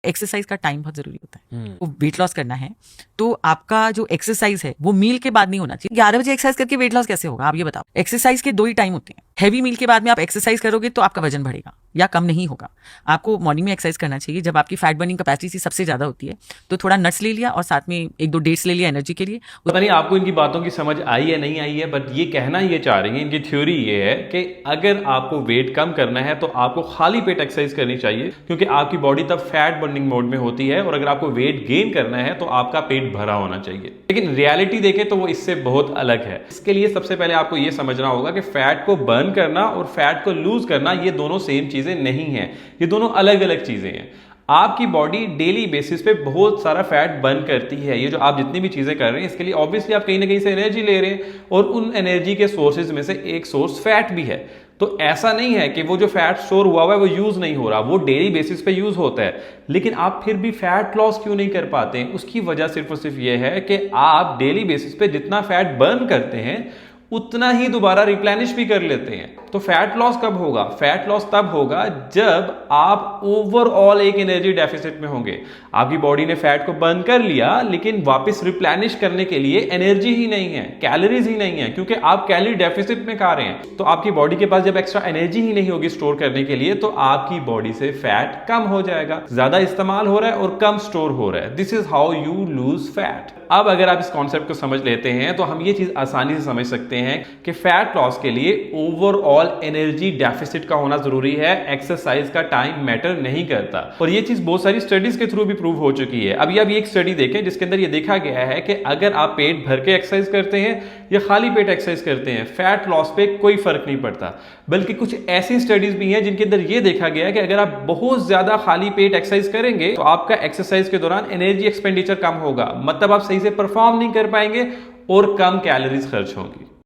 Exercise का time बहुत जरूरी होता है। वो वेट लॉस करना है तो आपका जो एक्सरसाइज है वो मील के बाद नहीं होना चाहिए। 11 बजे एक्सरसाइज करके वेट लॉस कैसे होगा, आप ये बताओ। एक्सरसाइज के 2 ही टाइम होते हैं। हैवी मील के बाद में आप एक्सरसाइज करोगे तो आपका वजन बढ़ेगा या कम नहीं होगा। आपको मॉर्निंग में एक्सरसाइज करना चाहिए जब आपकी फैट बर्निंग कैपेसिटी सबसे ज्यादा होती है। तो थोड़ा नट्स ले लिया और साथ में 1-2 डेट्स ले लिया एनर्जी के लिए। पता नहीं आपको इनकी बातों की समझ आई है नहीं आई है, बट ये कहना ये चाह रही है, इनकी थ्योरी ये है कि अगर आपको वेट कम करना है तो आपको खाली पेट एक्सरसाइज करनी चाहिए, क्योंकि आपकी बॉडी तब फैट बर्निंग मोड में होती है, और अगर आपको वेट गेन करना है तो आपका पेट भरा होना चाहिए। लेकिन रियलिटी देखें तो वो इससे बहुत अलग है। इसके लिए सबसे पहले आपको ये समझना होगा कि फैट को बर्न करना और फैट को लूज करना ये दोनों सेम चीजें नहीं है, ये दोनों अलग अलग चीजें हैं। आपकी बॉडी डेली बेसिस पे बहुत सारा फैट बर्न करती है। ये जो आप जितनी भी चीजें कर रहे हैं इसके लिए ऑब्वियसली आप कहीं ना कहीं से एनर्जी ले रहे हैं, और उन एनर्जी के सोर्सेज में से एक सोर्स फैट भी है। तो ऐसा नहीं है कि वो जो फैट स्टोर हुआ हुआ है वो यूज नहीं हो रहा, वो डेली बेसिस पे यूज होता है। लेकिन आप फिर भी फैट लॉस क्यों नहीं कर पाते हैं? उसकी वजह सिर्फ और सिर्फ ये है कि आप डेली बेसिस पे जितना फैट बर्न करते हैं उतना ही दोबारा रिप्लेनिश भी कर लेते हैं। तो फैट लॉस कब होगा? फैट लॉस तब होगा जब आप ओवरऑल एक एनर्जी डेफिसिट में होंगे। आपकी बॉडी ने फैट को बर्न कर लिया लेकिन वापस रिप्लेनिश करने के लिए एनर्जी ही नहीं है, कैलोरीज ही नहीं है, क्योंकि आप कैलोरी डेफिसिट में खा रहे हैं। तो आपकी बॉडी के पास जब एक्स्ट्रा एनर्जी ही नहीं होगी स्टोर करने के लिए तो आपकी बॉडी से फैट कम हो जाएगा। ज्यादा इस्तेमाल हो रहा है और कम स्टोर हो रहा है। This is how you lose fat. अब अगर आप इस कॉन्सेप्ट को समझ लेते हैं तो हम ये चीज आसानी से समझ सकते हैं कि फैट लॉस के लिए ओवरऑल एनर्जी डेफिसिट का होना जरूरी है। एक्सरसाइज का टाइम मैटर नहीं करता, और ये चीज बहुत सारी स्टडीज के थ्रू भी प्रूव हो चुकी है। अभी आप एक स्टडी देखें जिसके अंदर ये देखा गया है कि अगर आप पेट भर के एक्सरसाइज करते हैं या खाली पेट एक्सरसाइज करते हैं, फैट लॉस पे कोई फर्क नहीं पड़ता। बल्कि कुछ ऐसी स्टडीज भी हैं जिनके अंदर ये देखा गया है कि अगर आप बहुत ज्यादा खाली पेट एक्सरसाइज करेंगे तो आपका एक्सरसाइज के दौरान एनर्जी एक्सपेंडिचर कम होगा, मतलब आप सही से परफॉर्म नहीं कर पाएंगे और कम कैलोरीज खर्च होंगी।